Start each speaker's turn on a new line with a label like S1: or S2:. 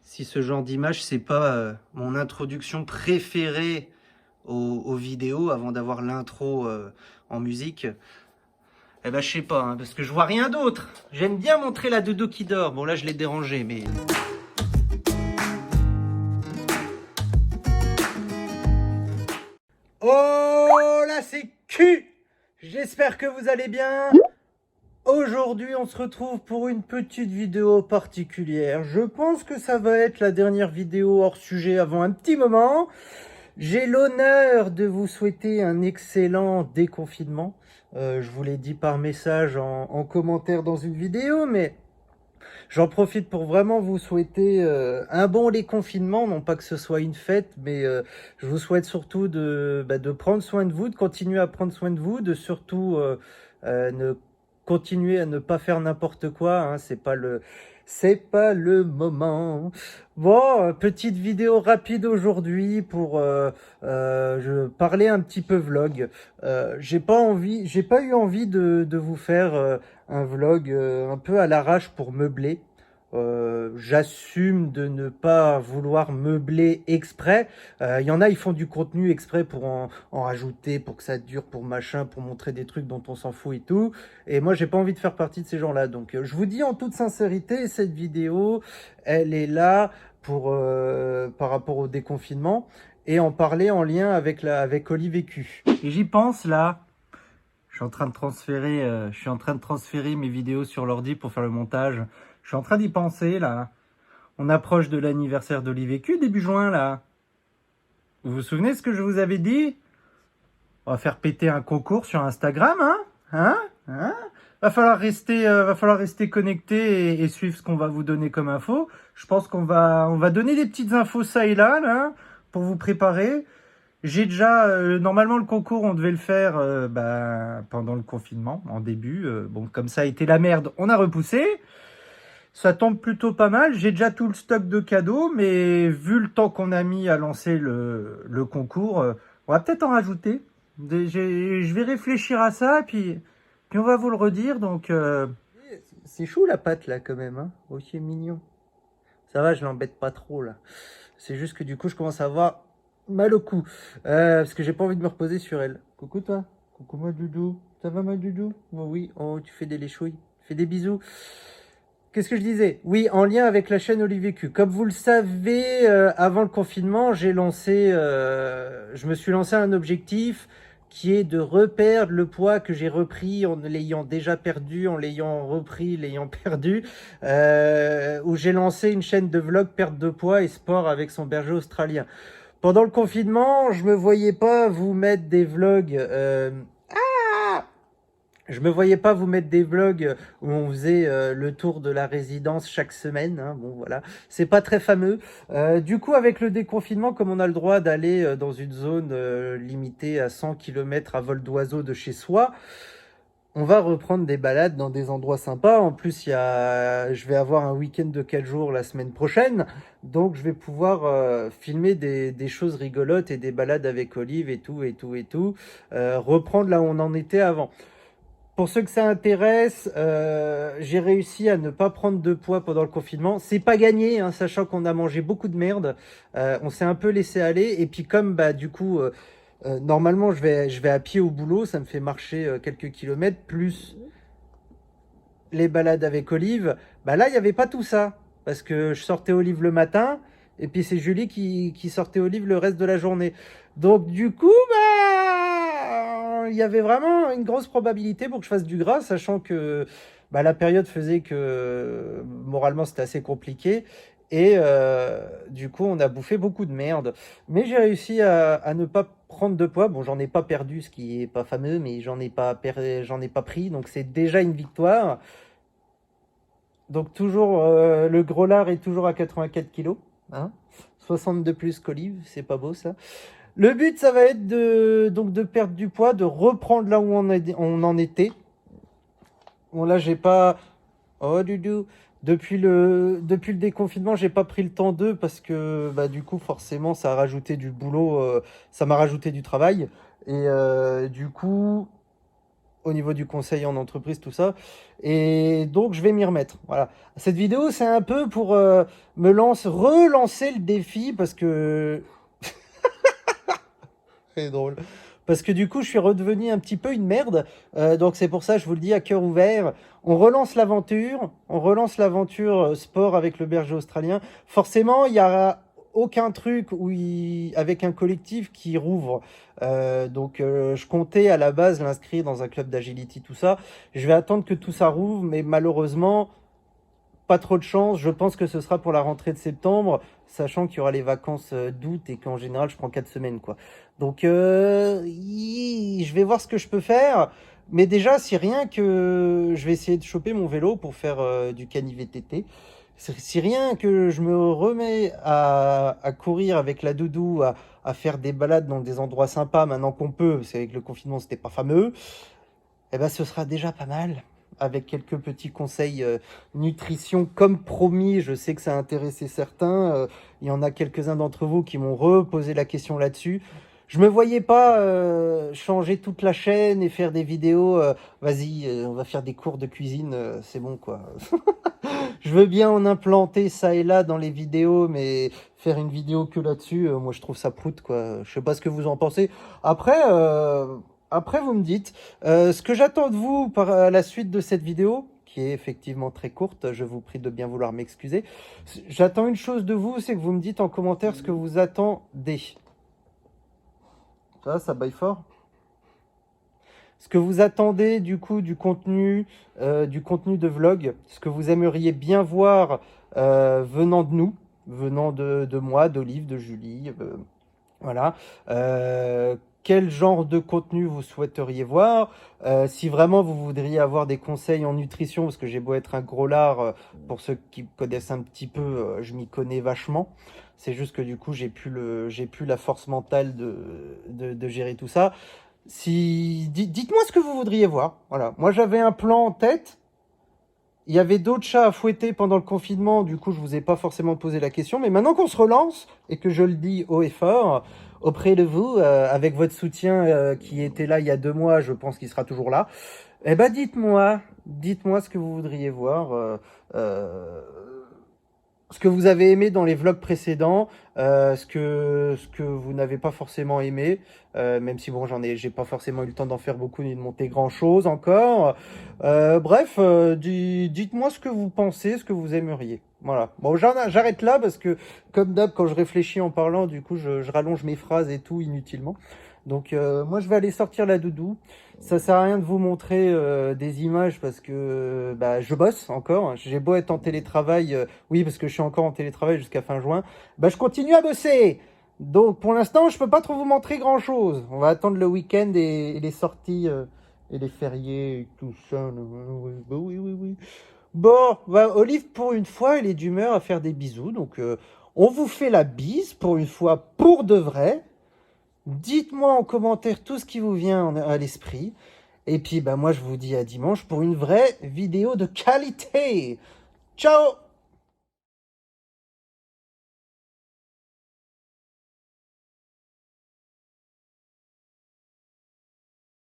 S1: si ce genre d'image, c'est pas mon introduction préférée aux vidéos avant d'avoir l'intro en musique. Eh ben, je sais pas, hein, parce que je vois rien d'autre. J'aime bien montrer la dodo qui dort. Bon, là, je l'ai dérangé, mais... Oh, là, c'est Q. J'espère que vous allez bien. Aujourd'hui, on se retrouve pour une petite vidéo particulière. Je pense que ça va être la dernière vidéo hors sujet avant un petit moment. J'ai l'honneur de vous souhaiter un excellent déconfinement. Je vous l'ai dit par message en commentaire dans une vidéo, mais j'en profite pour vraiment vous souhaiter un bon déconfinement. Non pas que ce soit une fête, mais je vous souhaite surtout de prendre soin de vous, de continuer à prendre soin de vous, de surtout ne continuer à ne pas faire n'importe quoi. Hein, c'est pas le moment. Bon, petite vidéo rapide aujourd'hui pour je parler un petit peu vlog. J'ai pas eu envie de vous faire un vlog un peu à l'arrache pour meubler. J'assume de ne pas vouloir meubler exprès. Il y en a, ils font du contenu exprès pour en rajouter, pour que ça dure, pour machin, pour montrer des trucs dont on s'en fout et tout. Et moi, j'ai pas envie de faire partie de ces gens-là. Donc, je vous dis en toute sincérité, cette vidéo, elle est là pour par rapport au déconfinement et en parler en lien avec Olive Q. Et j'y pense là. Je suis en train de transférer mes vidéos sur l'ordi pour faire le montage. Je suis en train d'y penser, là. On approche de l'anniversaire d'Olive Q début juin, là. Vous vous souvenez ce que je vous avais dit? On va faire péter un concours sur Instagram, hein? Hein? Va falloir rester connecté et suivre ce qu'on va vous donner comme info. Je pense on va donner des petites infos ça et là, pour vous préparer. J'ai déjà, normalement le concours, on devait le faire pendant le confinement, en début. Bon, comme ça a été la merde, on a repoussé. Ça tombe plutôt pas mal. J'ai déjà tout le stock de cadeaux, mais vu le temps qu'on a mis à lancer le concours, on va peut-être en rajouter. Je vais réfléchir à ça, puis on va vous le redire. Donc, c'est chou la pâte là quand même, hein. Oh, c'est mignon. Ça va, je l'embête pas trop là. C'est juste que du coup, je commence à avoir mal au cou. Parce que j'ai pas envie de me reposer sur elle. Coucou toi. Coucou ma doudou. Ça va ma doudou? Oh oui. Oh, tu fais des léchouilles. Tu fais des bisous. Qu'est-ce que je disais? Oui, en lien avec la chaîne Olive Q. Comme vous le savez, avant le confinement, je me suis lancé un objectif qui est de reperdre le poids que j'ai repris en l'ayant déjà perdu, en l'ayant repris, l'ayant perdu, où j'ai lancé une chaîne de vlog perte de poids et sport avec son berger australien. Pendant le confinement, je me voyais pas vous mettre des vlogs je me voyais pas vous mettre des vlogs où on faisait le tour de la résidence chaque semaine. Hein. Bon, voilà, c'est pas très fameux. Du coup, avec le déconfinement, comme on a le droit d'aller dans une zone limitée à 100 km à vol d'oiseau de chez soi, on va reprendre des balades dans des endroits sympas. En plus, je vais avoir un week-end de 4 jours la semaine prochaine. Donc, je vais pouvoir filmer des choses rigolotes et des balades avec Olive et tout, et tout, et tout. Reprendre là où on en était avant. Pour ceux que ça intéresse, j'ai réussi à ne pas prendre de poids pendant le confinement. C'est pas gagné, hein, sachant qu'on a mangé beaucoup de merde. On s'est un peu laissé aller. Et puis comme du coup, normalement je vais à pied au boulot, ça me fait marcher quelques kilomètres, plus les balades avec Olive. Là, il n'y avait pas tout ça. Parce que je sortais Olive le matin, et puis c'est Julie qui sortait Olive le reste de la journée. Donc du coup, il y avait vraiment une grosse probabilité pour que je fasse du gras, sachant que la période faisait que moralement c'était assez compliqué. Et du coup, on a bouffé beaucoup de merde. Mais j'ai réussi à ne pas prendre de poids. Bon, j'en ai pas perdu, ce qui est pas fameux, mais j'en ai pas pris. Donc c'est déjà une victoire. Donc toujours, le gros lard est toujours à 84 kilos. Hein, 62 plus qu'Olive, c'est pas beau ça. Le but, ça va être de perdre du poids, de reprendre là où on en était. Bon, là, j'ai pas... Oh, Doudou. Depuis le déconfinement, j'ai pas pris le temps d'eux parce que, du coup, forcément, ça a rajouté du boulot, ça m'a rajouté du travail. Et du coup, au niveau du conseil en entreprise, tout ça. Et donc, je vais m'y remettre. Voilà. Cette vidéo, c'est un peu pour relancer le défi parce que... C'est drôle. Parce que du coup, je suis redevenu un petit peu une merde. Donc c'est pour ça, je vous le dis à cœur ouvert. On relance l'aventure. On relance l'aventure sport avec le berger australien. Forcément, il n'y aura aucun truc avec un collectif qui rouvre. Je comptais à la base l'inscrire dans un club d'agility, tout ça. Je vais attendre que tout ça rouvre, mais malheureusement, pas trop de chance. Je pense que ce sera pour la rentrée de septembre, sachant qu'il y aura les vacances d'août et qu'en général, je prends 4 semaines, quoi. Donc, je vais voir ce que je peux faire. Mais déjà, si rien que je vais essayer de choper mon vélo pour faire du cani-VTT, si rien que je me remets à courir avec la doudou, à faire des balades dans des endroits sympas maintenant qu'on peut, parce qu'avec le confinement, c'était pas fameux, eh ben, ce sera déjà pas mal. Avec quelques petits conseils nutrition, comme promis, je sais que ça a intéressé certains. Il y en a quelques-uns d'entre vous qui m'ont reposé la question là-dessus. Je me voyais pas changer toute la chaîne et faire des vidéos. Vas-y, on va faire des cours de cuisine, c'est bon quoi. Je veux bien en implanter ça et là dans les vidéos, mais faire une vidéo que là-dessus, moi je trouve ça prout quoi. Je sais pas ce que vous en pensez. Après, vous me dites, ce que j'attends de vous à la suite de cette vidéo, qui est effectivement très courte, je vous prie de bien vouloir m'excuser. J'attends une chose de vous, c'est que vous me dites en commentaire ce que vous attendez. Ça baille fort. Ce que vous attendez du coup du contenu de vlog, ce que vous aimeriez bien voir venant de nous, venant de moi, d'Olive, de Julie, voilà. Quel genre de contenu vous souhaiteriez voir? Si vraiment vous voudriez avoir des conseils en nutrition, parce que j'ai beau être un gros lard, pour ceux qui me connaissent un petit peu, je m'y connais vachement. C'est juste que du coup, j'ai plus la force mentale de gérer tout ça. Dites-moi ce que vous voudriez voir. Voilà. Moi, j'avais un plan en tête. Il y avait d'autres chats à fouetter pendant le confinement, du coup je vous ai pas forcément posé la question, mais maintenant qu'on se relance, et que je le dis haut et fort, auprès de vous, avec votre soutien qui était là il y a 2 mois, je pense qu'il sera toujours là, eh ben dites-moi ce que vous voudriez voir, ce que vous avez aimé dans les vlogs précédents, ce que vous n'avez pas forcément aimé, même si bon, j'ai pas forcément eu le temps d'en faire beaucoup ni de monter grand chose encore. Bref, dites-moi ce que vous pensez, ce que vous aimeriez. Voilà. Bon, j'arrête là parce que, comme d'hab, quand je réfléchis en parlant, du coup, je rallonge mes phrases et tout inutilement. Donc, moi, je vais aller sortir la doudou. Ça sert à rien de vous montrer des images parce que bah, je bosse encore. J'ai beau être en télétravail, oui, parce que je suis encore en télétravail jusqu'à fin juin. Bah, je continue à bosser. Donc, pour l'instant, je peux pas trop vous montrer grand-chose. On va attendre le week-end et les sorties et les fériés et tout ça. Oui. Bon, bah, Olive, pour une fois, elle est d'humeur à faire des bisous. Donc, on vous fait la bise pour une fois, pour de vrai. Dites-moi en commentaire tout ce qui vous vient à l'esprit. Et puis, bah, moi, je vous dis à dimanche pour une vraie vidéo de qualité. Ciao!